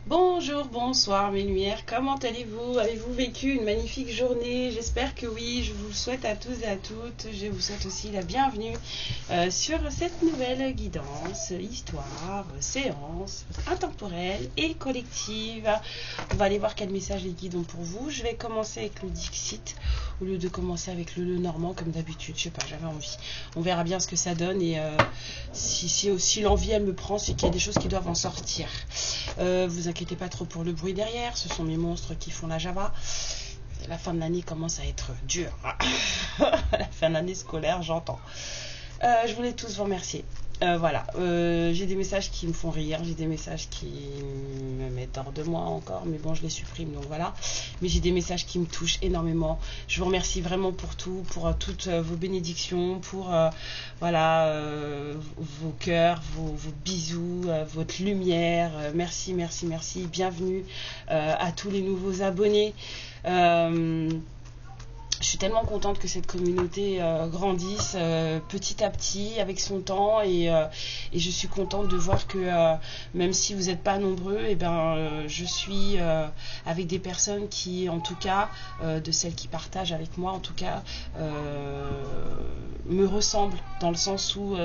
Bonjour, bonsoir mes lumières, comment allez-vous? Avez-vous vécu une magnifique journée? J'espère que oui, je vous le souhaite à tous et à toutes. Je vous souhaite aussi la bienvenue sur cette nouvelle guidance, histoire, séance intemporelle et collective. On va aller voir quel message les guides ont pour vous. Je vais commencer avec le Dixit au lieu de commencer avec le normand comme d'habitude. Je sais pas, j'avais envie. On verra bien ce que ça donne et si l'envie elle me prend, c'est qu'il y a des choses qui doivent en sortir. Vous inquiétez pas trop pour le bruit derrière, ce sont mes monstres qui font la Java. La fin de l'année commence à être dure. La fin de l'année scolaire, j'entends. Je voulais tous vous remercier. Voilà, j'ai des messages qui me font rire, j'ai des messages qui me mettent hors de moi encore, mais bon, je les supprime, donc voilà. Mais j'ai des messages qui me touchent énormément. Je vous remercie vraiment pour tout, pour toutes vos bénédictions, pour voilà, vos cœurs, vos bisous, votre lumière. Merci, merci, merci. Bienvenue à tous les nouveaux abonnés. Je suis tellement contente que cette communauté grandisse petit à petit avec son temps et je suis contente de voir que même si vous n'êtes pas nombreux, et je suis avec des personnes qui, en tout cas, de celles qui partagent avec moi, en tout cas, me ressemblent dans le sens où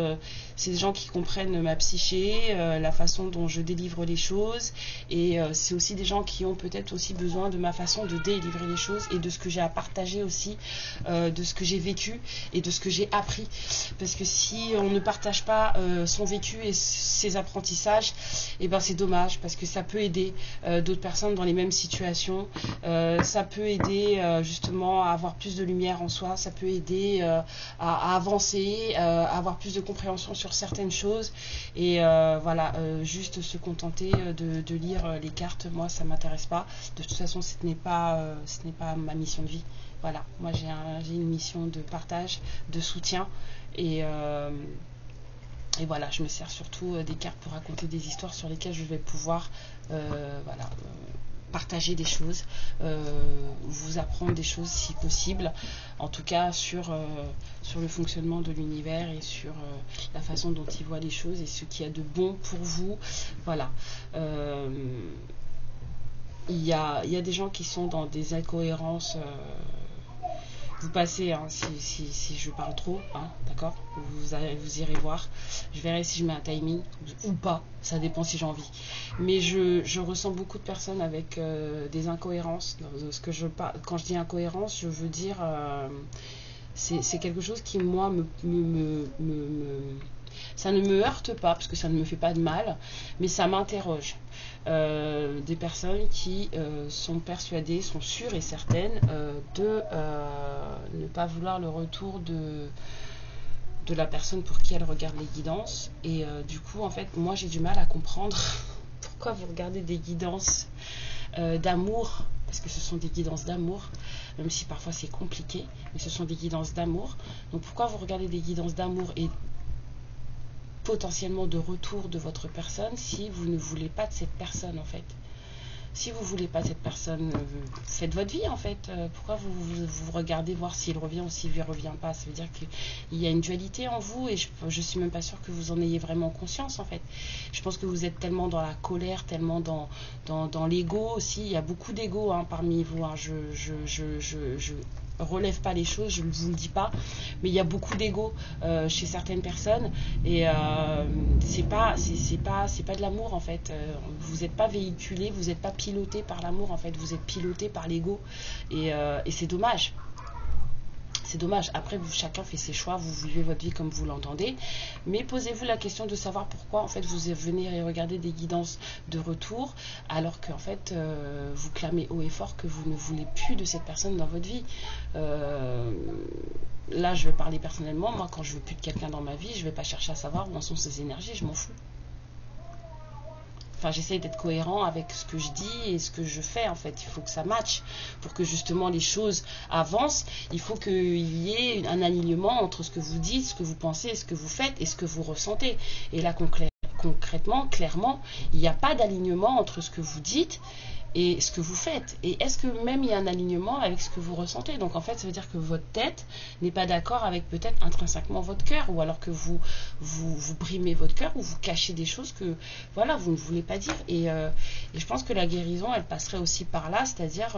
c'est des gens qui comprennent ma psyché, la façon dont je délivre les choses et c'est aussi des gens qui ont peut-être aussi besoin de ma façon de délivrer les choses et de ce que j'ai à partager aussi. De ce que j'ai vécu et de ce que j'ai appris, parce que si on ne partage pas son vécu et ses apprentissages, et c'est dommage, parce que ça peut aider d'autres personnes dans les mêmes situations, ça peut aider justement à avoir plus de lumière en soi, ça peut aider à avancer, à avoir plus de compréhension sur certaines choses et voilà, juste se contenter de lire les cartes, moi ça m'intéresse pas, de toute façon ce n'est pas ma mission de vie. Voilà, moi j'ai une mission de partage, de soutien et voilà, je me sers surtout des cartes pour raconter des histoires sur lesquelles je vais pouvoir voilà, partager des choses, vous apprendre des choses si possible, en tout cas sur le fonctionnement de l'univers et sur la façon dont il voit les choses et ce qu'il y a de bon pour vous. Voilà. Il y a des gens qui sont dans des incohérences. Vous passez, hein, si je parle trop, hein, d'accord, vous irez voir. Je verrai si je mets un timing ou pas, ça dépend si j'ai envie. Mais je ressens beaucoup de personnes avec des incohérences. Quand je dis incohérence, je veux dire, c'est quelque chose qui, moi, ça ne me heurte pas, parce que ça ne me fait pas de mal, mais ça m'interroge. Des personnes qui sont persuadées, sont sûres et certaines de ne pas vouloir le retour de la personne pour qui elles regardent les guidances. Et du coup, en fait, moi j'ai du mal à comprendre pourquoi vous regardez des guidances d'amour, parce que ce sont des guidances d'amour, même si parfois c'est compliqué, mais ce sont des guidances d'amour. Donc pourquoi vous regardez des guidances d'amour et potentiellement de retour de votre personne si vous ne voulez pas de cette personne en fait. Si vous ne voulez pas de cette personne, faites votre vie en fait. Pourquoi vous regardez voir s'il revient ou s'il ne revient pas? Ça veut dire qu'il y a une dualité en vous et je ne suis même pas sûre que vous en ayez vraiment conscience en fait. Je pense que vous êtes tellement dans la colère, tellement dans l'ego aussi. Il y a beaucoup d'ego hein, parmi vous. Hein. Je relève pas les choses, je ne vous le dis pas, mais il y a beaucoup d'ego chez certaines personnes et c'est pas de l'amour en fait. Vous n'êtes pas véhiculé, vous n'êtes pas piloté par l'amour en fait, vous êtes piloté par l'ego et c'est dommage. C'est dommage. Après, chacun fait ses choix, vous vivez votre vie comme vous l'entendez. Mais posez-vous la question de savoir pourquoi en fait vous venez regarder des guidances de retour, alors qu'en fait vous clamez haut et fort que vous ne voulez plus de cette personne dans votre vie. Là, je vais parler personnellement. Moi, quand je veux plus de quelqu'un dans ma vie, je vais pas chercher à savoir où en sont ses énergies. Je m'en fous. Enfin, j'essaye d'être cohérent avec ce que je dis et ce que je fais en fait. Il faut que ça matche pour que justement les choses avancent. Il faut qu'il y ait un alignement entre ce que vous dites, ce que vous pensez, ce que vous faites et ce que vous ressentez. Et là concrètement, clairement, il n'y a pas d'alignement entre ce que vous dites et ce que vous faites. Et est-ce que même il y a un alignement avec ce que vous ressentez? Donc en fait, ça veut dire que votre tête n'est pas d'accord avec peut-être intrinsèquement votre cœur, ou alors que vous brimez votre cœur, ou vous cachez des choses que voilà, vous ne voulez pas dire. Et je pense que la guérison, elle passerait aussi par là, c'est-à-dire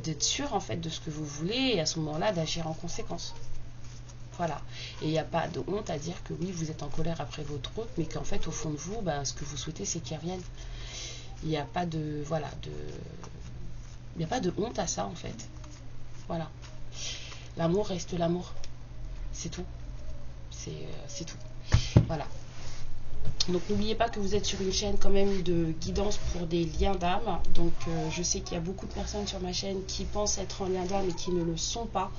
d'être sûr en fait de ce que vous voulez, et à ce moment-là d'agir en conséquence. Voilà. Et il n'y a pas de honte à dire que oui, vous êtes en colère après votre hôte, mais qu'en fait, au fond de vous, ce que vous souhaitez, c'est qu'il revienne. Il n'y a pas de, voilà, il n'y a pas de honte à ça, en fait. Voilà. L'amour reste l'amour. C'est tout. C'est tout. Voilà. Donc n'oubliez pas que vous êtes sur une chaîne quand même de guidance pour des liens d'âme. Donc je sais qu'il y a beaucoup de personnes sur ma chaîne qui pensent être en lien d'âme et qui ne le sont pas.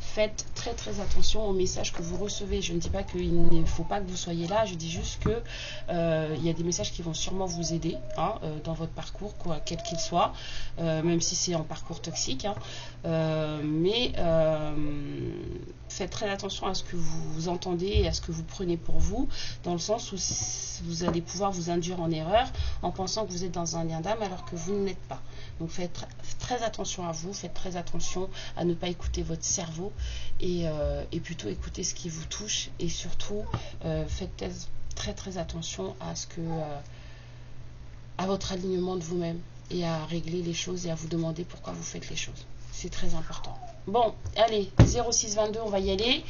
Faites très très attention aux messages que vous recevez. Je ne dis pas qu'il ne faut pas que vous soyez là, je dis juste que il y a des messages qui vont sûrement vous aider dans votre parcours, quoi, quel qu'il soit, même si c'est en parcours toxique. Mais faites très attention à ce que vous entendez et à ce que vous prenez pour vous, dans le sens où vous allez pouvoir vous induire en erreur en pensant que vous êtes dans un lien d'âme alors que vous ne l'êtes pas. Donc faites très attention à vous, faites très attention à ne pas écouter votre cerveau et plutôt écouter ce qui vous touche, et surtout faites très attention à ce que à votre alignement de vous-même, et à régler les choses et à vous demander pourquoi vous faites les choses. C'est très important. Bon, allez, 0622, on va y aller.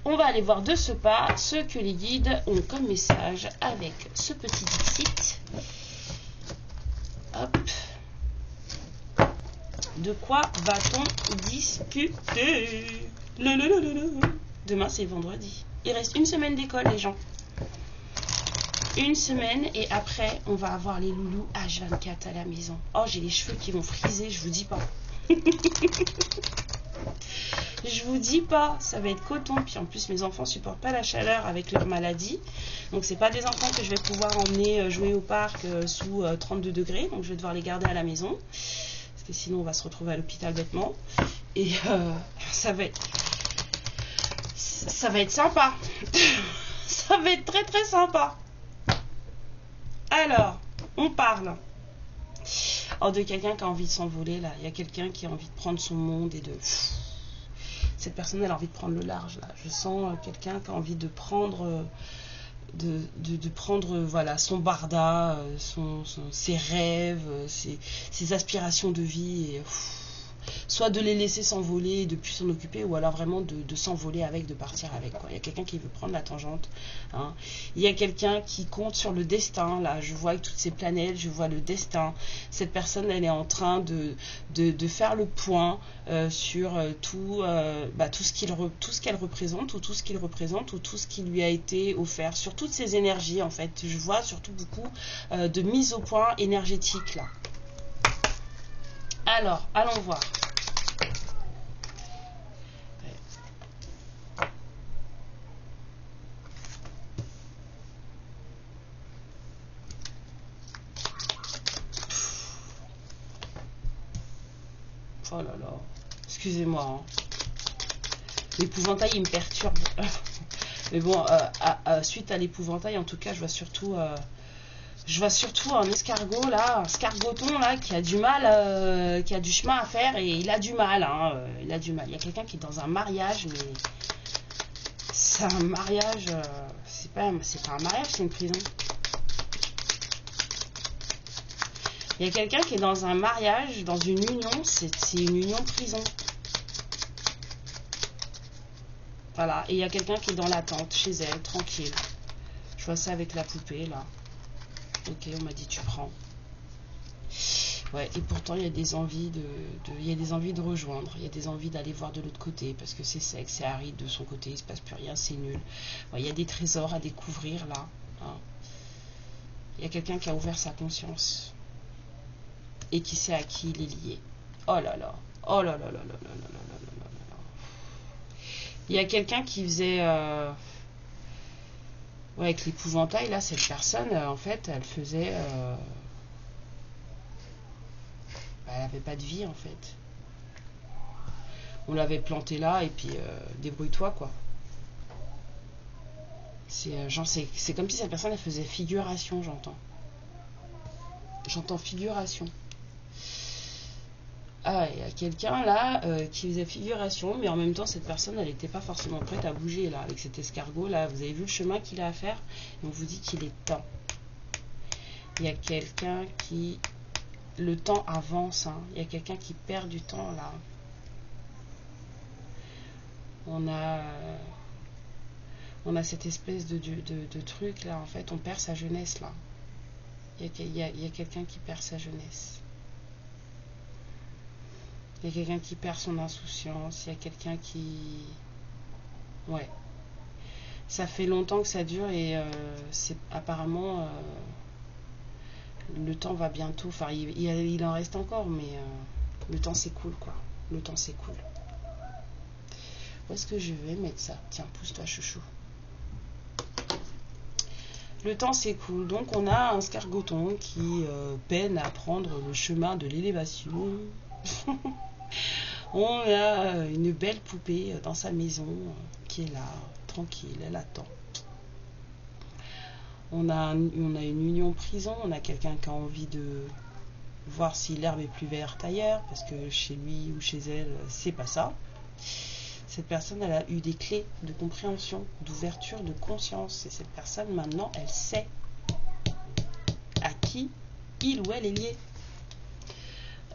On va aller voir de ce pas ce que les guides ont comme message avec ce petit Dixit. Hop. De quoi va-t-on discuter? Demain, c'est vendredi. Il reste une semaine d'école, les gens. Une semaine, et après, on va avoir les loulous H24 à la maison. Oh, j'ai les cheveux qui vont friser, je vous dis pas. Je vous dis pas, ça va être coton. Puis en plus, mes enfants supportent pas la chaleur avec leur maladie. Donc, c'est pas des enfants que je vais pouvoir emmener jouer au parc sous 32 degrés. Donc, je vais devoir les garder à la maison. Parce que sinon, on va se retrouver à l'hôpital bêtement. Et ça va être sympa. Ça va être très sympa. Alors, on parle de quelqu'un qui a envie de s'envoler, là. Il y a quelqu'un qui a envie de prendre son monde et de... Cette personne, elle a envie de prendre le large, là. Je sens quelqu'un qui a envie de prendre... de prendre voilà, son barda, ses rêves, ses aspirations de vie, et soit de les laisser s'envoler et de plus s'en occuper, ou alors vraiment de s'envoler avec, de partir avec, quoi. Il y a quelqu'un qui veut prendre la tangente, hein. Il y a quelqu'un qui compte sur le destin, là, je vois avec toutes ces planètes, je vois le destin. Cette personne, elle est en train de faire le point sur tout ce qu'elle représente, ou tout ce qu'il représente, ou tout ce qui lui a été offert, sur toutes ces énergies, en fait. Je vois surtout beaucoup de mise au point énergétique, là. Alors, allons voir. Oh là là, excusez-moi. L'épouvantail, il me perturbe. Mais bon, suite à l'épouvantail, en tout cas, je vois surtout un escargot, là, un scargoton, là, qui a du mal, qui a du chemin à faire, et il a du mal, hein, il a du mal. Il y a quelqu'un qui est dans un mariage, mais c'est un mariage, c'est pas un mariage, c'est une prison. Il y a quelqu'un qui est dans un mariage, dans une union, c'est une union prison. Voilà, et il y a quelqu'un qui est dans l'attente, chez elle, tranquille. Je vois ça avec la poupée, là. Ok, on m'a dit tu prends. Ouais, et pourtant il y a des envies il y a des envies de rejoindre, il y a des envies d'aller voir de l'autre côté, parce que c'est sec, c'est aride de son côté, il se passe plus rien, c'est nul. Ouais, il y a des trésors à découvrir là, hein. Il y a quelqu'un qui a ouvert sa conscience et qui sait à qui il est lié. Oh là là, oh là là là là là là là là là là. Il y a quelqu'un qui faisait ouais, avec l'épouvantail, là, cette personne, en fait, elle faisait... elle n'avait pas de vie, en fait. On l'avait plantée là, et puis débrouille-toi, quoi. C'est comme si cette personne elle faisait figuration, j'entends. J'entends figuration. Ah, il y a quelqu'un là qui faisait figuration, mais en même temps, cette personne, elle n'était pas forcément prête à bouger là, avec cet escargot là. Vous avez vu le chemin qu'il a à faire, et on vous dit qu'il est temps. Il y a quelqu'un qui... Le temps avance, hein. Il y a quelqu'un qui perd du temps là. On a cette espèce de truc là, en fait, on perd sa jeunesse là. Il y a quelqu'un qui perd sa jeunesse. Il y a quelqu'un qui perd son insouciance. Il y a quelqu'un qui... Ouais. Ça fait longtemps que ça dure et c'est apparemment... le temps va bientôt... Enfin, il en reste encore, mais le temps s'écoule, quoi. Le temps s'écoule. Où est-ce que je vais mettre ça? Tiens, pousse-toi, chouchou. Le temps s'écoule. Donc, on a un scargoton qui peine à prendre le chemin de l'élévation. On a une belle poupée dans sa maison qui est là, tranquille, elle attend. On a une union prison, on a quelqu'un qui a envie de voir si l'herbe est plus verte ailleurs, parce que chez lui ou chez elle, c'est pas ça. Cette personne, elle a eu des clés de compréhension, d'ouverture, de conscience. Et cette personne, maintenant, elle sait à qui il ou elle est lié.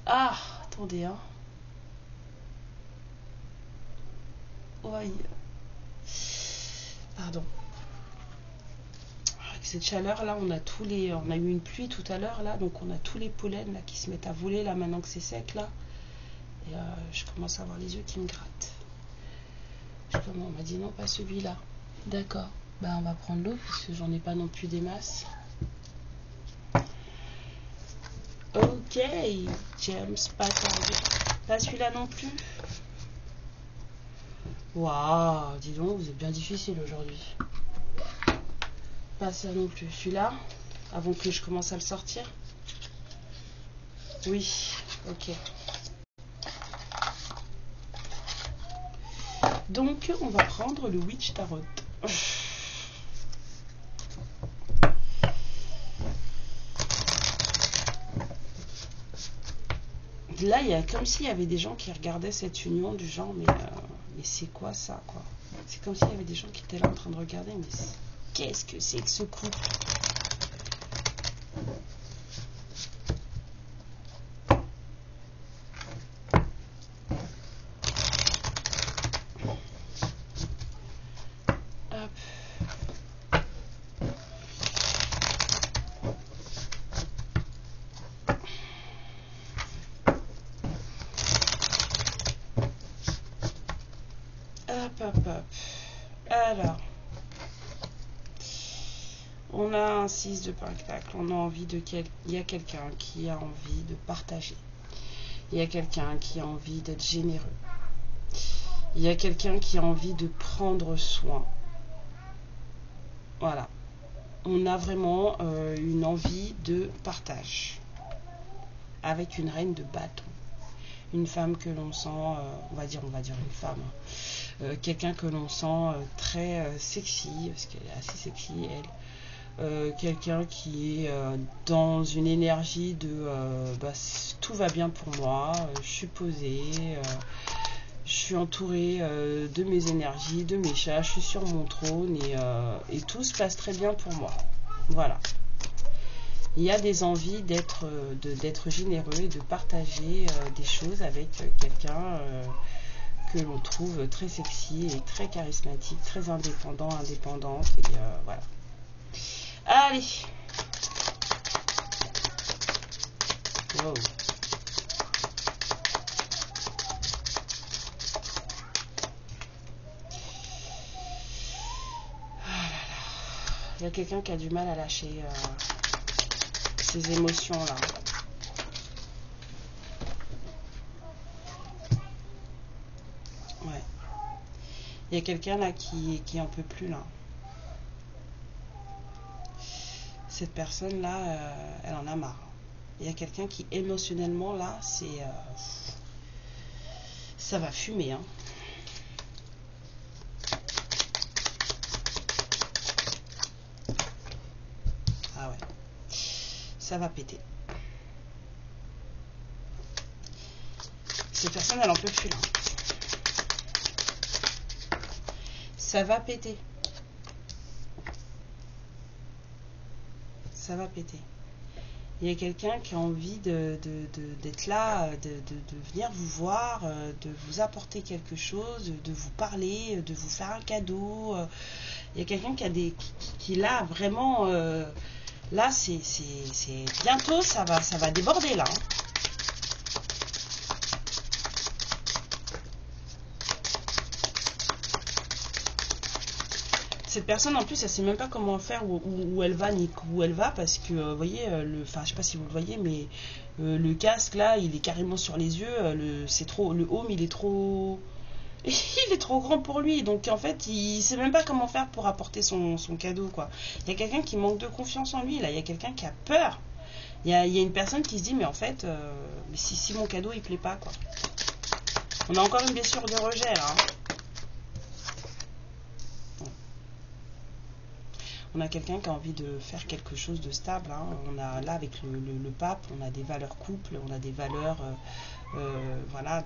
Ah, attendez, hein. Ouais. Pardon. Avec cette chaleur là, on a eu une pluie tout à l'heure là, donc on a tous les pollens là qui se mettent à voler là maintenant que c'est sec là. Et je commence à avoir les yeux qui me grattent. On m'a dit non, pas celui-là. D'accord. Bah on va prendre l'autre parce que j'en ai pas non plus des masses. Ok, James Pattern. Pas celui-là non plus. Waouh, dis donc, vous êtes bien difficile aujourd'hui. Pas ça non plus. Celui-là, avant que je commence à le sortir. Oui, ok. Donc, on va prendre le Witch Tarot. Là, il y a comme s'il y avait des gens qui regardaient cette union du genre, mais c'est quoi ça, quoi? C'est comme s'il y avait des gens qui étaient là en train de regarder, mais qu'est-ce que c'est que ce couple? Hop. Hop, hop, hop. Alors, on a un 6 de pentacle. On a envie de il y a quelqu'un qui a envie de partager. Il y a quelqu'un qui a envie d'être généreux. Il y a quelqu'un qui a envie de prendre soin. Voilà. On a vraiment une envie de partage. Avec une reine de bâton. Une femme que l'on sent, on va dire une femme. Quelqu'un que l'on sent très sexy, parce qu'elle est assez sexy, elle. Quelqu'un qui est dans une énergie de tout va bien pour moi, je suis posée, je suis entourée de mes énergies, de mes chats, je suis sur mon trône et tout se passe très bien pour moi. Voilà. Il y a des envies d'être généreux et de partager des choses avec quelqu'un que l'on trouve très sexy et très charismatique, très indépendante, et voilà. Allez. Wow. Ah là là. Il y a quelqu'un qui a du mal à lâcher ses émotions là. Ouais. Il y a quelqu'un là qui en peut plus là. Cette personne là, elle en a marre. Il y a quelqu'un qui émotionnellement là, ça va fumer, hein. ça va péter. Cette personne, elle en peut plus là. Ça va péter. Ça va péter. Il y a quelqu'un qui a envie d'être là, de venir vous voir, de vous apporter quelque chose, de vous parler, de vous faire un cadeau. Il y a quelqu'un qui là vraiment, là c'est bientôt ça va déborder là. Hein. Cette personne en plus elle sait même pas comment faire, où elle va ni où elle va, parce que vous voyez enfin je sais pas si vous le voyez, mais le casque là il est carrément sur les yeux, c'est trop, le home il est trop il est trop grand pour lui, donc en fait il sait même pas comment faire pour apporter son cadeau quoi. Il y a quelqu'un qui manque de confiance en lui là, il y a quelqu'un qui a peur, il y a une personne qui se dit mais en fait mais si mon cadeau il plaît pas quoi. On a encore une blessure de rejet là. Hein. On a quelqu'un qui a envie de faire quelque chose de stable. Hein. On a là avec le pape, on a des valeurs couple, on a des valeurs voilà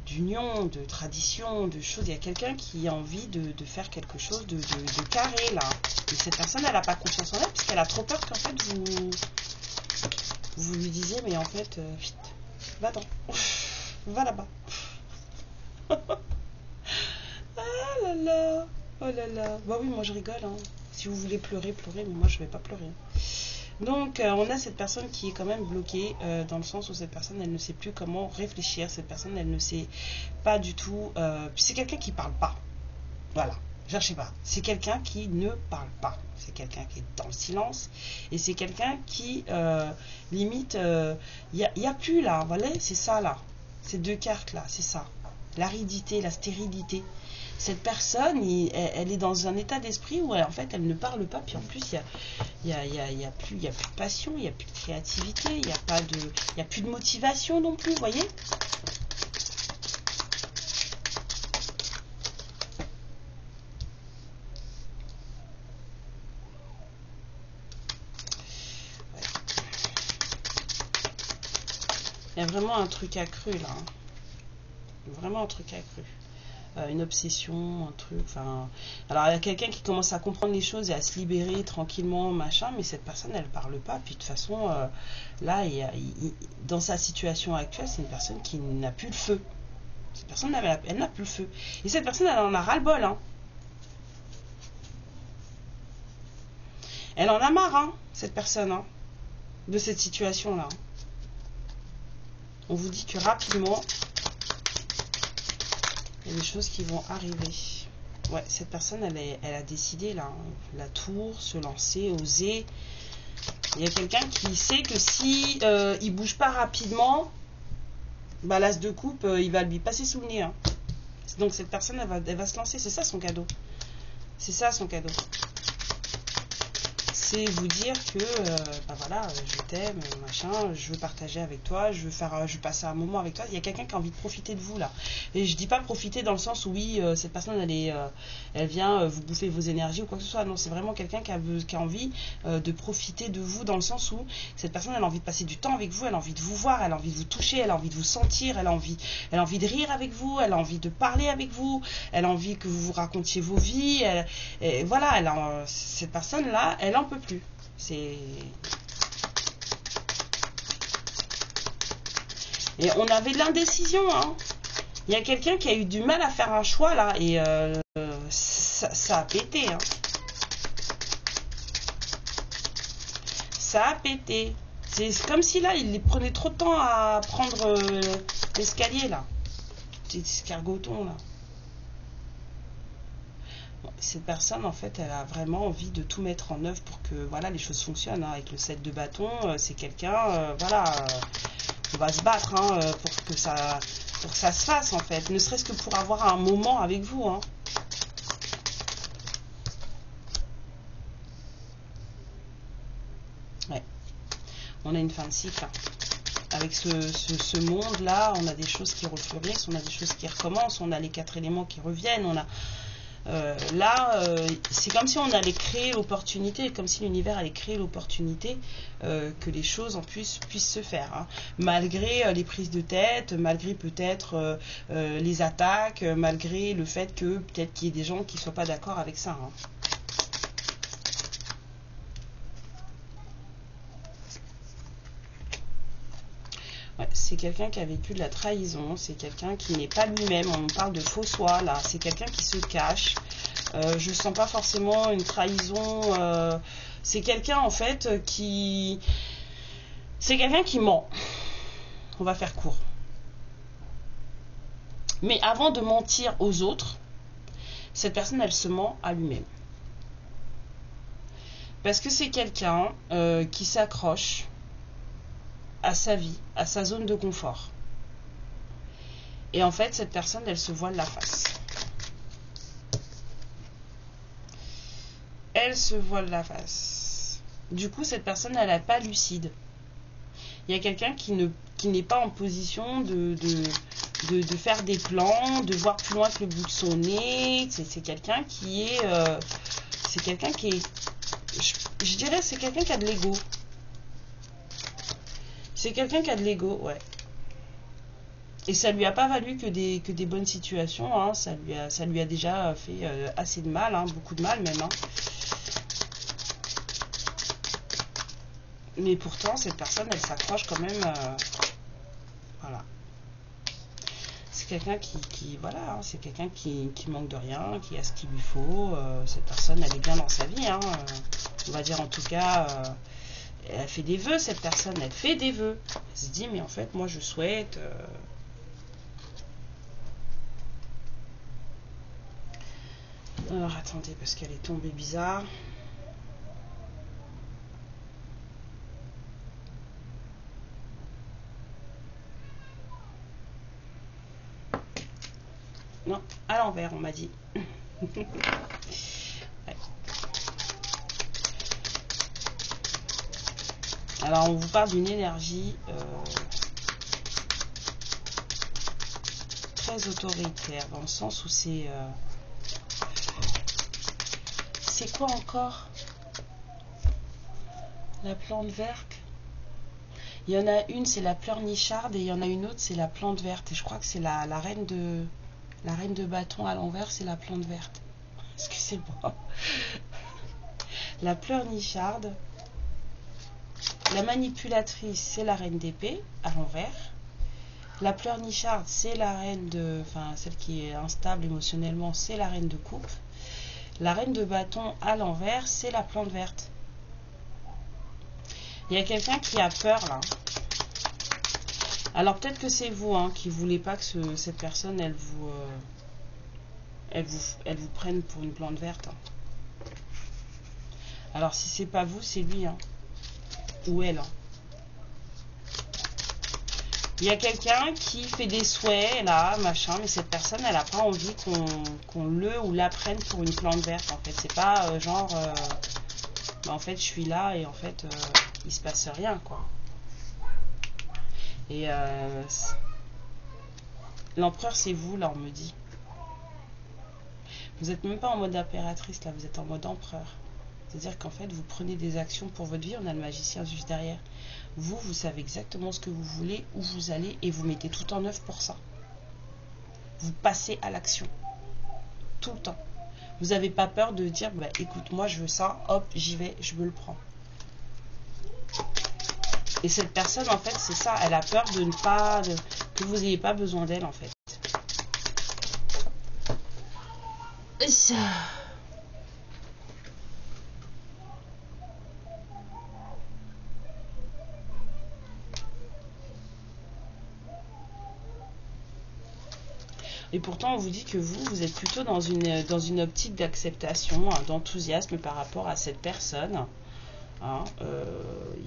d'union, de tradition, de choses. Il y a quelqu'un qui a envie de faire quelque chose de carré là. Et cette personne, elle n'a pas confiance en elle puisqu'elle a trop peur qu'en fait vous lui disiez mais en fait vite, va-t'en, va là-bas. Ah là là. Oh là là, bah oui, moi je rigole. Hein. Si vous voulez pleurer, pleurez, mais moi je vais pas pleurer. Donc, on a cette personne qui est quand même bloquée dans le sens où cette personne, elle ne sait plus comment réfléchir. Cette personne, elle ne sait pas du tout. C'est quelqu'un qui parle pas. Voilà, cherchez pas. C'est quelqu'un qui ne parle pas. C'est quelqu'un qui est dans le silence. Et c'est quelqu'un qui, limite, il y a plus là. Voilà, c'est ça là. Ces deux cartes là, c'est ça. L'aridité, la stérilité. Cette personne, elle est dans un état d'esprit où en fait elle ne parle pas, puis en plus il y a plus de passion, il n'y a plus de créativité, il n'y a plus de motivation non plus, vous voyez. Ouais. Il y a vraiment un truc accru là, hein. Vraiment un truc accru. Une obsession, un truc, enfin... Alors, il y a quelqu'un qui commence à comprendre les choses et à se libérer tranquillement, machin, mais cette personne, elle parle pas. Puis, de toute façon, là, dans sa situation actuelle, c'est une personne qui n'a plus le feu. Cette personne, elle n'a plus le feu. Et cette personne, elle en a ras-le-bol, hein. Elle en a marre, hein, cette personne, hein, de cette situation-là. On vous dit que rapidement... il y a des choses qui vont arriver. Ouais, cette personne, elle a décidé, là, hein, la tour, se lancer, oser. Il y a quelqu'un qui sait que si il bouge pas rapidement, bah, l'as de coupe, il va lui passer sous le nez. Hein. Donc cette personne, elle va se lancer. C'est ça son cadeau. C'est ça son cadeau. C'est vous dire que bah voilà, je t'aime, machin, je veux partager avec toi, je veux passer un moment avec toi. Il y a quelqu'un qui a envie de profiter de vous là. Et je dis pas profiter dans le sens où oui, cette personne elle vient vous bouffer vos énergies ou quoi que ce soit. Non, c'est vraiment quelqu'un qui a envie de profiter de vous dans le sens où cette personne elle a envie de passer du temps avec vous, elle a envie de vous voir, elle a envie de vous toucher, elle a envie de vous sentir, elle a envie de rire avec vous, elle a envie de parler avec vous, elle a envie que vous vous racontiez vos vies. Et voilà, cette personne là, elle en peut plus. Et on avait de l'indécision, hein. Il y a quelqu'un qui a eu du mal à faire un choix là et ça a pété, hein. Ça a pété. C'est comme si là il prenait trop de temps à prendre l'escalier là. Petit escargoton là. Cette personne en fait elle a vraiment envie de tout mettre en œuvre pour que voilà les choses fonctionnent, hein. Avec le 7 de bâton, c'est quelqu'un voilà, on va se battre, hein, pour que ça se fasse en fait, ne serait-ce que pour avoir un moment avec vous, hein. Ouais, on a une fin de cycle, hein. Avec ce monde là, on a des choses qui refleurissent, on a des choses qui recommencent, on a les 4 éléments qui reviennent, on a C'est comme si on allait créer l'opportunité, comme si l'univers allait créer l'opportunité que les choses en plus puissent se faire, hein. Malgré les prises de tête, malgré peut-être les attaques, malgré le fait que peut-être qu'il y ait des gens qui ne soient pas d'accord avec ça, hein. Ouais, c'est quelqu'un qui a vécu de la trahison, c'est quelqu'un qui n'est pas lui-même, on parle de faux soi là, c'est quelqu'un qui se cache. Je sens pas forcément une trahison, c'est quelqu'un en fait qui... C'est quelqu'un qui ment. On va faire court. Mais avant de mentir aux autres, cette personne elle se ment à lui-même. Parce que c'est quelqu'un qui s'accroche à sa vie, à sa zone de confort. Et en fait, cette personne, elle se voile la face. Elle se voile la face. Du coup, cette personne, elle n'est pas lucide. Il y a quelqu'un qui n'est pas en position de faire des plans, de voir plus loin que le bout de son nez. C'est quelqu'un qui est... c'est quelqu'un qui est... Je dirais, c'est quelqu'un qui a de l'ego. C'est quelqu'un qui a de l'ego, ouais. Et ça lui a pas valu que des bonnes situations, hein. Ça lui a déjà fait assez de mal, hein, beaucoup de mal même, hein. Mais pourtant, cette personne, elle s'accroche quand même. Voilà. C'est quelqu'un voilà, hein, c'est quelqu'un qui manque de rien, qui a ce qu'il lui faut. Cette personne, elle est bien dans sa vie, hein. On va dire en tout cas... elle fait des vœux, cette personne, elle fait des vœux. Elle se dit, mais en fait, moi, je souhaite... Alors, attendez, parce qu'elle est tombée bizarre. Non, à l'envers, on m'a dit. Ouais. Alors, on vous parle d'une énergie très autoritaire, dans le sens où c'est quoi encore? La plante verte. Il y en a une, c'est la pleurnicharde, et il y en a une autre, c'est la plante verte. Et je crois que c'est la reine de bâton à l'envers, c'est la plante verte. Excusez-moi. La pleurnicharde. La manipulatrice, c'est la reine d'épée à l'envers. La pleurnicharde, c'est la reine de... Enfin, celle qui est instable émotionnellement, c'est la reine de coupe. La reine de bâton à l'envers, c'est la plante verte. Il y a quelqu'un qui a peur là. Alors peut-être que c'est vous, hein, qui ne voulez pas que cette personne, elle vous prenne pour une plante verte, hein. Alors si c'est pas vous, c'est lui, hein. Ou elle, hein. Il y a quelqu'un qui fait des souhaits, là, machin, mais cette personne, elle n'a pas envie qu'on le ou la prenne pour une plante verte, en fait. C'est pas genre, bah, en fait, je suis là et en fait, il se passe rien, quoi. Et l'empereur, c'est vous, là, on me dit. Vous n'êtes même pas en mode impératrice, là, vous êtes en mode empereur. C'est-à-dire qu'en fait, vous prenez des actions pour votre vie, on a le magicien juste derrière. Vous savez exactement ce que vous voulez, où vous allez, et vous mettez tout en œuvre pour ça. Vous passez à l'action. Tout le temps. Vous n'avez pas peur de dire, bah, écoute, moi je veux ça, hop, j'y vais, je me le prends. Et cette personne, en fait, c'est ça, elle a peur de ne pas, que vous n'ayez pas besoin d'elle, en fait. Ça... Et pourtant, on vous dit que vous êtes plutôt dans une optique d'acceptation, hein, d'enthousiasme par rapport à cette personne. Hein,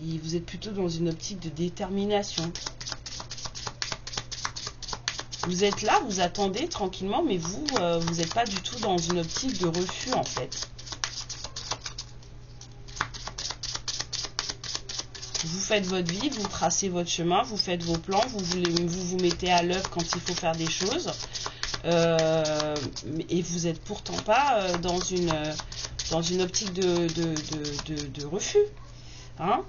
vous êtes plutôt dans une optique de détermination. Vous êtes là, vous attendez tranquillement, mais vous n'êtes pas du tout dans une optique de refus, en fait. Vous faites votre vie, vous tracez votre chemin, vous faites vos plans, vous vous mettez à l'œuvre quand il faut faire des choses. et vous n'êtes pourtant pas dans une optique de refus. Hein?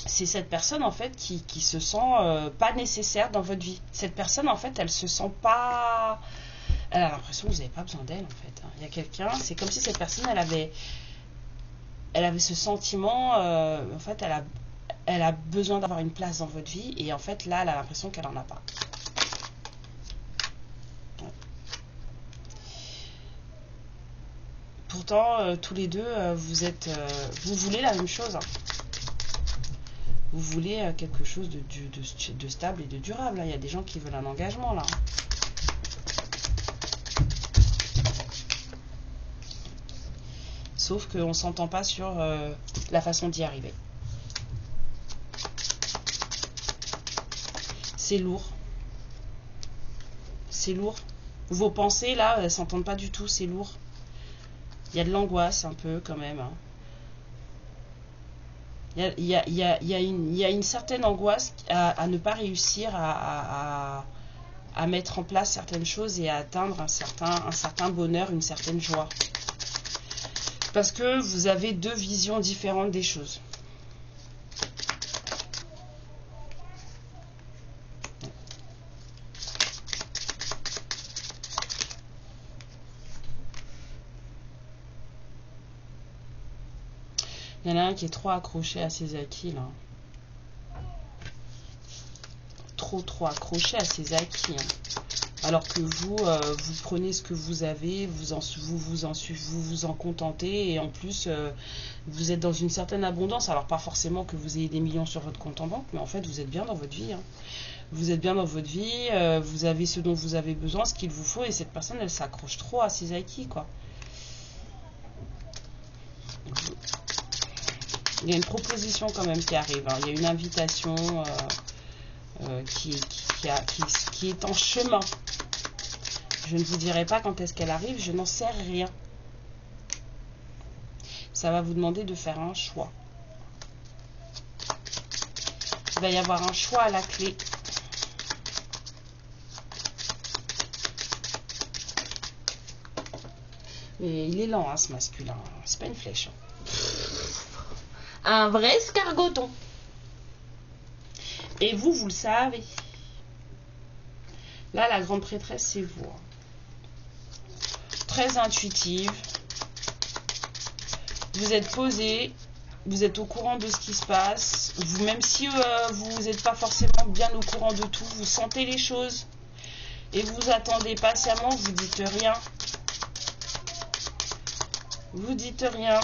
C'est cette personne en fait qui se sent pas nécessaire dans votre vie. Cette personne en fait elle se sent pas... Elle a l'impression que vous n'avez pas besoin d'elle en fait. Hein. Il y a quelqu'un, c'est comme si cette personne elle avait ce sentiment, en fait elle a besoin d'avoir une place dans votre vie et en fait là elle a l'impression qu'elle en a pas. Ouais. Pourtant tous les deux vous voulez la même chose. Hein. Vous voulez quelque chose de stable et de durable. Hein. Il y a des gens qui veulent un engagement là. Sauf qu'on ne s'entend pas sur la façon d'y arriver. C'est lourd. C'est lourd. Vos pensées là, elles ne s'entendent pas du tout, c'est lourd. Il y a de l'angoisse un peu quand même. Hein. Il y a une certaine angoisse à ne pas réussir à mettre en place certaines choses et à atteindre un certain bonheur, une certaine joie. Parce que vous avez deux visions différentes des choses. Il y en a un qui est trop accroché à ses acquis, là. Trop accroché à ses acquis. Hein. Alors que vous, vous prenez ce que vous avez, vous vous en contentez. Et en plus, vous êtes dans une certaine abondance. Alors pas forcément que vous ayez des millions sur votre compte en banque, mais en fait, vous êtes bien dans votre vie. Hein. Vous êtes bien dans votre vie, vous avez ce dont vous avez besoin, ce qu'il vous faut. Et cette personne, elle s'accroche trop à ses acquis, quoi. Il y a une proposition quand même qui arrive. Hein. Il y a une invitation qui est en chemin. Je ne vous dirai pas quand est-ce qu'elle arrive, je n'en sais rien. Ça va vous demander de faire un choix. Il va y avoir un choix à la clé. Mais il est lent, hein, ce masculin. C'est pas une flèche. Hein. Un vrai escargoton. Et vous le savez. Là, la grande prêtresse, c'est vous. Très intuitive. Vous êtes posé. Vous êtes au courant de ce qui se passe. Vous, même si vous n'êtes pas forcément bien au courant de tout, vous sentez les choses. Et vous attendez patiemment, vous dites rien. Vous dites rien.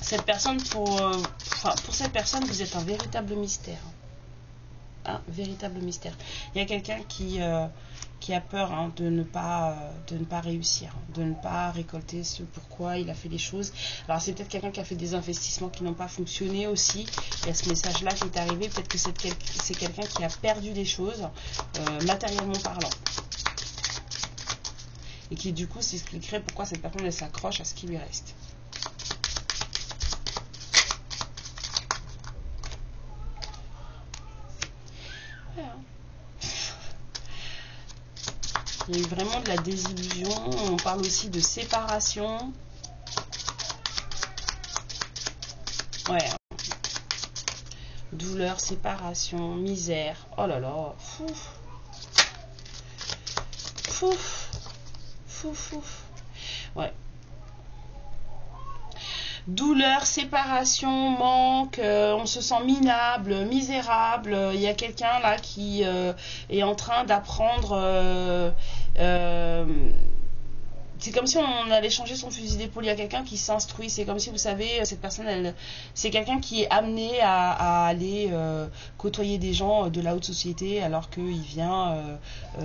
Cette personne, pour cette personne, vous êtes un véritable mystère. Un véritable mystère. Il y a quelqu'un qui a peur hein, de ne pas réussir, de ne pas récolter ce pourquoi il a fait les choses. Alors c'est peut-être quelqu'un qui a fait des investissements qui n'ont pas fonctionné aussi. Il y a ce message-là qui est arrivé. Peut-être que c'est quelqu'un qui a perdu des choses, matériellement parlant. Et qui du coup s'expliquerait pourquoi cette personne elle s'accroche à ce qui lui reste. Voilà. Il y a eu vraiment de la désillusion. On parle aussi de séparation. Ouais. Douleur, séparation, misère. Oh là là. Fouf. Fouf. Fouf. Ouais. Douleur, séparation, manque, on se sent minable, misérable. Il y a quelqu'un là qui est en train d'apprendre. C'est comme si on allait changer son fusil d'épaule. Il y a quelqu'un qui s'instruit. C'est comme si, vous savez, cette personne, c'est quelqu'un qui est amené à aller côtoyer des gens de la haute société alors qu'il vient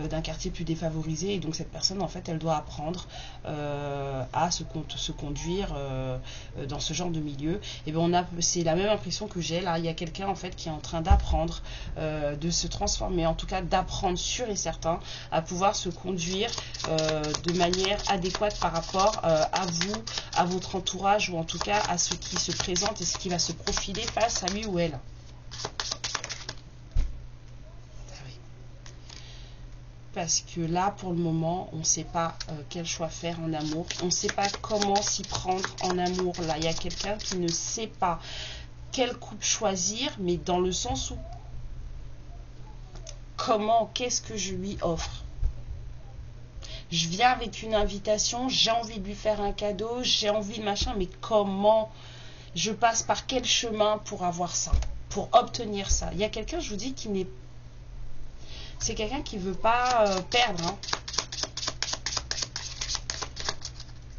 d'un quartier plus défavorisé. Et donc cette personne, en fait, elle doit apprendre à se conduire dans ce genre de milieu. Et bien, c'est la même impression que j'ai. Là, il y a quelqu'un, en fait, qui est en train d'apprendre, de se transformer, en tout cas d'apprendre sûr et certain à pouvoir se conduire de manière adéquate par rapport à vous, à votre entourage ou en tout cas à ce qui se présente et ce qui va se profiler face à lui ou elle. parce que là, pour le moment, on ne sait pas quel choix faire en amour. On ne sait pas comment s'y prendre en amour. Là, il y a quelqu'un qui ne sait pas quel couple choisir, mais dans le sens où comment, qu'est-ce que je lui offre? Je viens avec une invitation, j'ai envie de lui faire un cadeau, j'ai envie de machin, mais comment? Je passe par quel chemin pour avoir ça, pour obtenir ça? Il y a quelqu'un, je vous dis, qui n'est... C'est quelqu'un qui ne veut pas perdre. Hein.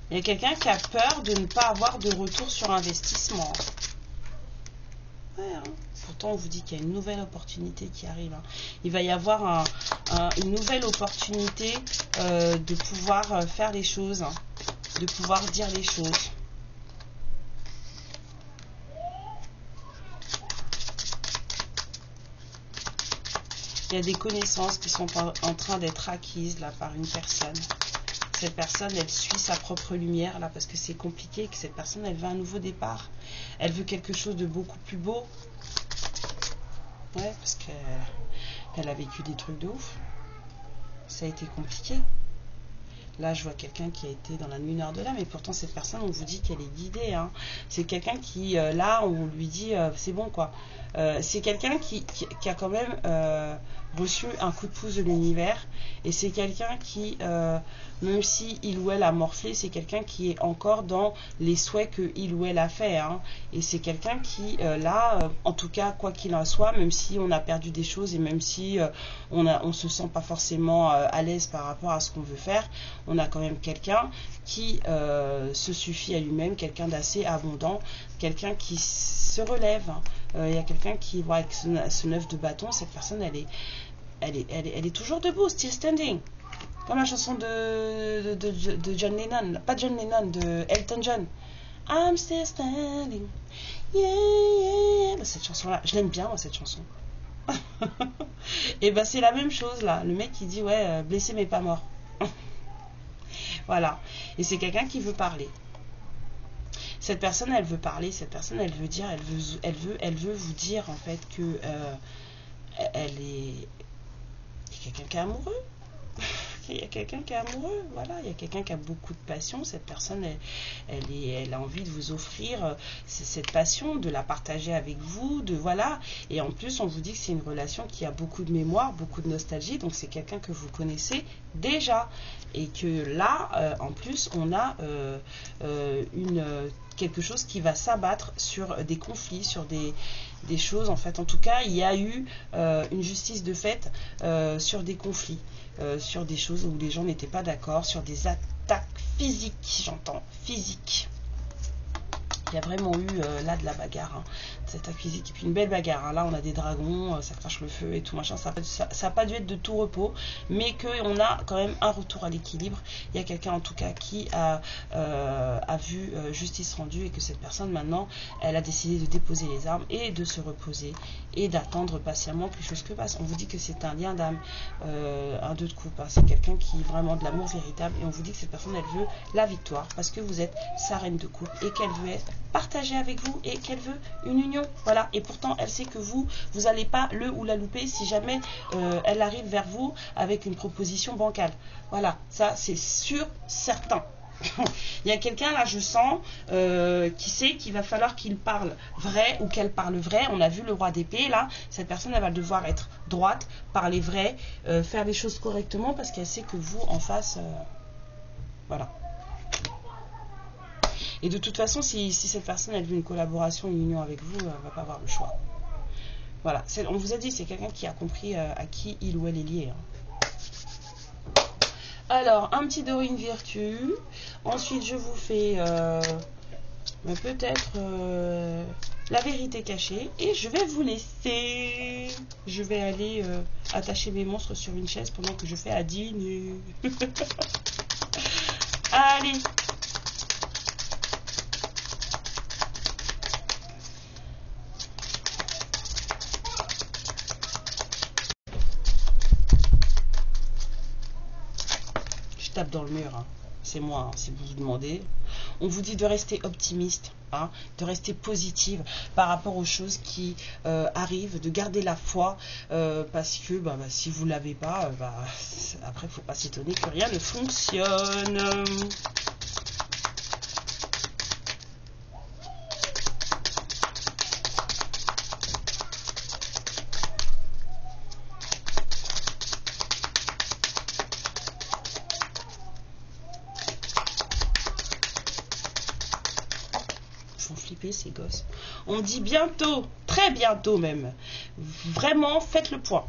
Il y a quelqu'un qui a peur de ne pas avoir de retour sur investissement. Ouais, hein. Pourtant, on vous dit qu'il y a une nouvelle opportunité qui arrive. Hein. Il va y avoir une nouvelle opportunité de pouvoir faire les choses, hein, de pouvoir dire les choses. Il y a des connaissances qui sont en train d'être acquises là par une personne. Cette personne, elle suit sa propre lumière là parce que c'est compliqué, que cette personne, elle veut un nouveau départ. Elle veut quelque chose de beaucoup plus beau. Ouais, parce qu'elle a vécu des trucs de ouf. Ça a été compliqué. Là, je vois quelqu'un qui a été dans la nuit noire de l'âme, et pourtant, cette personne, on vous dit qu'elle est guidée. Hein. C'est quelqu'un qui, là, on lui dit, c'est bon, quoi. C'est quelqu'un qui a quand même reçu un coup de pouce de l'univers, et c'est quelqu'un qui, même si il ou elle a morflé, c'est quelqu'un qui est encore dans les souhaits que il ou elle a fait. Hein. Et c'est quelqu'un qui, là, en tout cas, quoi qu'il en soit, même si on a perdu des choses, et même si on se sent pas forcément à l'aise par rapport à ce qu'on veut faire, on a quand même quelqu'un qui se suffit à lui-même, quelqu'un d'assez abondant, quelqu'un qui se relève. Il y a quelqu'un qui voit avec ce 9 de bâton, cette personne, elle est toujours debout, still standing. Comme la chanson de John Lennon, pas John Lennon, de Elton John. I'm still standing, yeah, yeah. Bah, cette chanson-là, je l'aime bien, moi, cette chanson. Et ben c'est la même chose là. Le mec, il dit, ouais, blessé mais pas mort. Voilà. Et c'est quelqu'un qui veut parler. Cette personne, elle veut parler. Cette personne, elle veut dire, elle veut vous dire en fait que elle est. Il y a quelqu'un qui est amoureux. Il y a quelqu'un qui est amoureux, voilà, il y a quelqu'un qui a beaucoup de passion. Cette personne, elle a envie de vous offrir cette passion, de la partager avec vous, de voilà. Et en plus, on vous dit que c'est une relation qui a beaucoup de mémoire, beaucoup de nostalgie. Donc c'est quelqu'un que vous connaissez déjà, et que là, en plus, on a quelque chose qui va s'abattre sur des conflits, sur des choses. En fait, en tout cas, il y a eu une justice de fait sur des conflits. Sur des choses où les gens n'étaient pas d'accord, sur des attaques physiques, j'entends, physiques. Il y a vraiment eu là de la bagarre, hein, cette attaque physique, et puis une belle bagarre. Hein. Là, on a des dragons, ça crache le feu et tout machin. Ça n'a pas dû être de tout repos, mais qu'on a quand même un retour à l'équilibre. Il y a quelqu'un en tout cas qui a vu justice rendue, et que cette personne maintenant, elle a décidé de déposer les armes et de se reposer et d'attendre patiemment que les choses que passent. On vous dit que c'est un lien d'âme, un 2 de coupe. Hein. C'est quelqu'un qui est vraiment de l'amour véritable, et on vous dit que cette personne, elle veut la victoire parce que vous êtes sa reine de coupe et qu'elle veut être partagée avec vous et qu'elle veut une union. Voilà. Et pourtant, elle sait que vous n'allez pas le ou la louper si jamais elle arrive vers vous avec une proposition bancale. Voilà. Ça, c'est sûr, certain. Il y a quelqu'un là, je sens, qui sait qu'il va falloir qu'il parle vrai ou qu'elle parle vrai. On a vu le roi d'épée là. Cette personne, elle va devoir être droite, parler vrai, faire les choses correctement, parce qu'elle sait que vous en face, voilà. Et de toute façon, si cette personne, elle veut une collaboration, une union avec vous, elle ne va pas avoir le choix. Voilà. On vous a dit, c'est quelqu'un qui a compris à qui il ou elle est lié. Hein. Alors, un petit Dorine Virtue. Ensuite, je vous fais peut-être la vérité cachée. Et je vais vous laisser. Je vais aller attacher mes monstres sur une chaise pendant que je fais à dîner. Allez. Tape dans le mur, hein. C'est moi, hein, si vous vous demandez. On vous dit de rester optimiste, hein, de rester positive par rapport aux choses qui arrivent, de garder la foi, parce que si vous ne l'avez pas, après il ne faut pas s'étonner que rien ne fonctionne. Flipper ces gosses. On dit bientôt, très bientôt même. Vraiment, faites le point.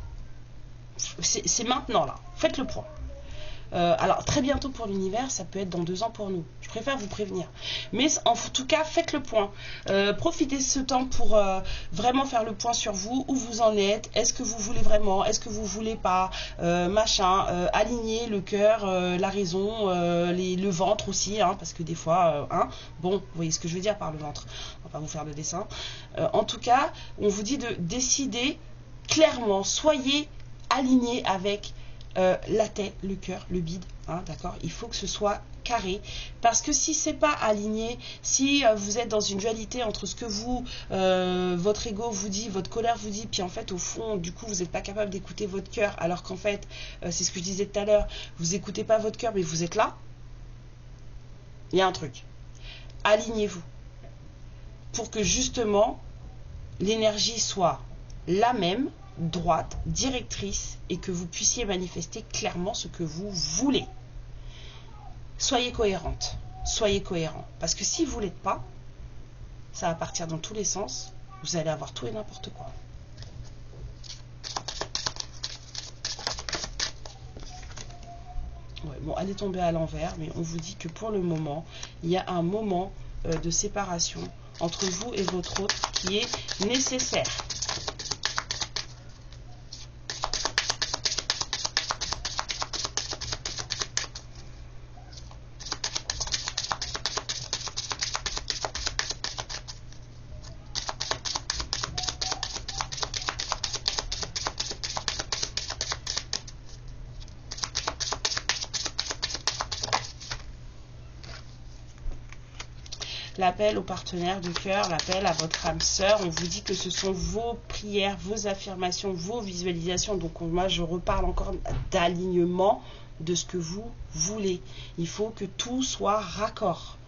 C'est maintenant là. Faites le point. Alors, très bientôt pour l'univers, ça peut être dans 2 ans pour nous. Je préfère vous prévenir. Mais en tout cas, faites le point. Profitez de ce temps pour vraiment faire le point sur vous, où vous en êtes. Est-ce que vous voulez vraiment? Est-ce que vous voulez pas? Aligner le cœur, la raison, le ventre aussi, hein, parce que des fois, bon, vous voyez ce que je veux dire par le ventre. On va pas vous faire le dessin. En tout cas, on vous dit de décider clairement. Soyez alignés avec la tête, le cœur, le bide, hein, d'accord? Il faut que ce soit carré, parce que si c'est pas aligné, si vous êtes dans une dualité entre ce que vous, votre ego vous dit, votre colère vous dit, puis en fait au fond, du coup, vous n'êtes pas capable d'écouter votre cœur, alors qu'en fait, c'est ce que je disais tout à l'heure, vous écoutez pas votre cœur, mais vous êtes là, il y a un truc. Alignez-vous, pour que justement, l'énergie soit la même, droite, directrice, et que vous puissiez manifester clairement ce que vous voulez. Soyez cohérente, soyez cohérent, parce que si vous ne l'êtes pas, ça va partir dans tous les sens, vous allez avoir tout et n'importe quoi. Ouais, bon, elle est tombée à l'envers, mais on vous dit que pour le moment, il y a un moment de séparation entre vous et votre autre qui est nécessaire. L'appel au partenaire de cœur, l'appel à votre âme sœur, on vous dit que ce sont vos prières, vos affirmations, vos visualisations. Donc moi je reparle encore d'alignement de ce que vous voulez. Il faut que tout soit raccord.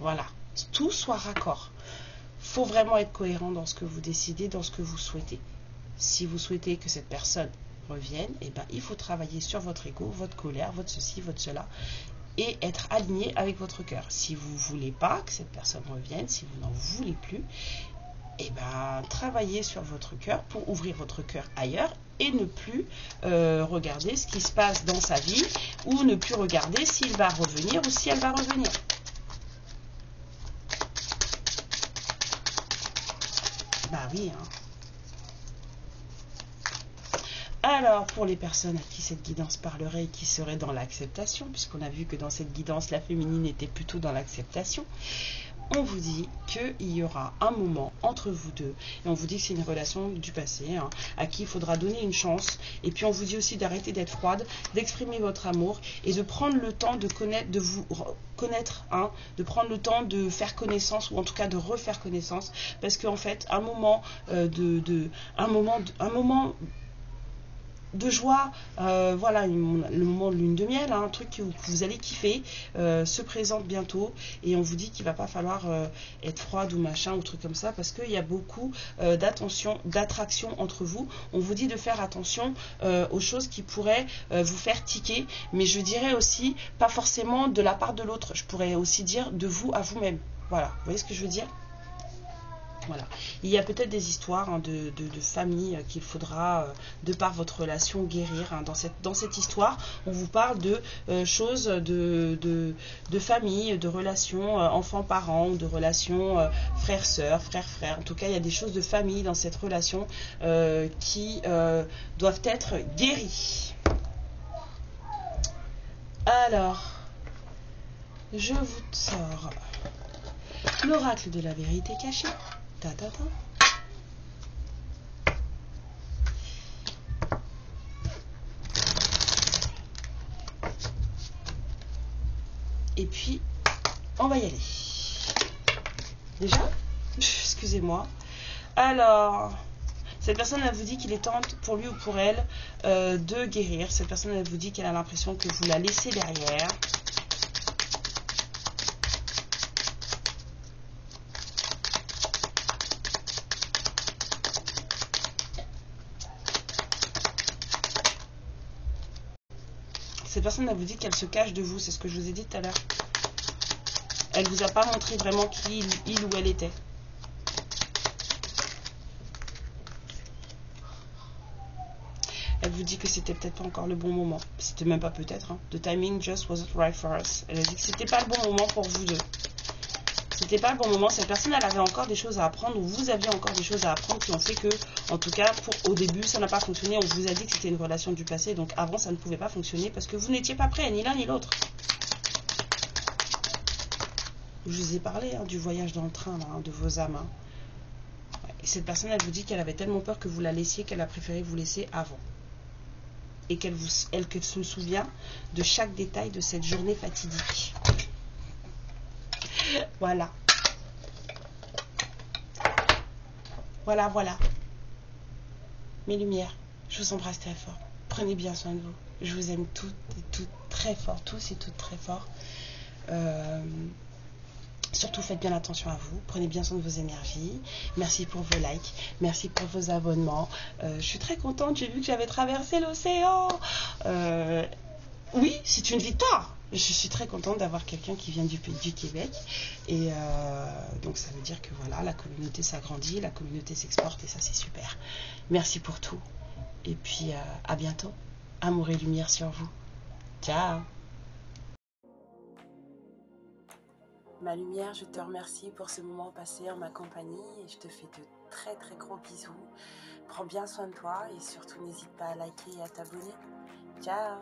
Voilà, tout soit raccord. Il faut vraiment être cohérent dans ce que vous décidez, dans ce que vous souhaitez. Si vous souhaitez que cette personne revienne, eh ben, il faut travailler sur votre ego, votre colère, votre ceci, votre cela, et être aligné avec votre cœur. Si vous ne voulez pas que cette personne revienne, si vous n'en voulez plus, eh ben, travaillez sur votre cœur pour ouvrir votre cœur ailleurs et ne plus regarder ce qui se passe dans sa vie, ou ne plus regarder s'il va revenir ou si elle va revenir. Bah oui, hein. Alors, pour les personnes à qui cette guidance parlerait et qui seraient dans l'acceptation, puisqu'on a vu que dans cette guidance, la féminine était plutôt dans l'acceptation, on vous dit qu'il y aura un moment entre vous deux, et on vous dit que c'est une relation du passé, hein, à qui il faudra donner une chance, et puis on vous dit aussi d'arrêter d'être froide, d'exprimer votre amour, et de prendre le temps de connaître, de vous connaître, hein, de prendre le temps de faire connaissance, ou en tout cas de refaire connaissance, parce qu'en fait, un moment de joie, voilà, le moment de lune de miel, hein, un truc que vous allez kiffer, se présente bientôt, et on vous dit qu'il va pas falloir être froide ou machin ou truc comme ça, parce qu'il y a beaucoup d'attraction entre vous. On vous dit de faire attention aux choses qui pourraient vous faire tiquer, mais je dirais aussi pas forcément de la part de l'autre, je pourrais aussi dire de vous à vous-même. Voilà, vous voyez ce que je veux dire? Voilà. Il y a peut-être des histoires, hein, de famille qu'il faudra, de par votre relation, guérir. Hein. Dans cette histoire, on vous parle de choses de famille, de relations enfants-parents, de relations frères-sœurs, frères-frères. En tout cas, il y a des choses de famille dans cette relation qui doivent être guéries. Alors, je vous sors l'oracle de la vérité cachée. Ta, ta, ta. Et puis, on va y aller. Déjà, excusez-moi. Alors, cette personne, elle vous dit qu'il est temps pour lui ou pour elle de guérir. Cette personne, elle vous dit qu'elle a l'impression que vous la laissez derrière. Cette personne, elle vous dit qu'elle se cache de vous. C'est ce que je vous ai dit tout à l'heure. Elle vous a pas montré vraiment qui il ou elle était. Elle vous dit que c'était peut-être pas encore le bon moment. C'était même pas peut-être. Hein. The timing just wasn't right for us. Elle a dit que c'était pas le bon moment pour vous deux. C'était pas le bon moment. Cette personne, elle avait encore des choses à apprendre, ou vous aviez encore des choses à apprendre qui ont fait que, en tout cas, au début, ça n'a pas fonctionné. On vous a dit que c'était une relation du passé, donc avant, ça ne pouvait pas fonctionner parce que vous n'étiez pas prêts, ni l'un ni l'autre. Je vous ai parlé du voyage dans le train, là, de vos âmes. Hein. Et cette personne, elle vous dit qu'elle avait tellement peur que vous la laissiez qu'elle a préféré vous laisser avant. Et qu'elle se souvient de chaque détail de cette journée fatidique. Voilà. Voilà. Mes lumières, je vous embrasse très fort. Prenez bien soin de vous. Je vous aime toutes et toutes très fort, tous et toutes très fort. Surtout faites bien attention à vous, prenez bien soin de vos énergies. Merci pour vos likes, merci pour vos abonnements. Je suis très contente, j'ai vu que j'avais traversé l'océan. Oui, c'est une victoire. Je suis très contente d'avoir quelqu'un qui vient du Québec. Et donc ça veut dire que voilà, la communauté s'agrandit, la communauté s'exporte et ça c'est super. Merci pour tout. Et puis à bientôt. Amour et lumière sur vous. Ciao. Ma lumière, je te remercie pour ce moment passé en ma compagnie et je te fais de très très gros bisous. Prends bien soin de toi et surtout n'hésite pas à liker et à t'abonner. Ciao!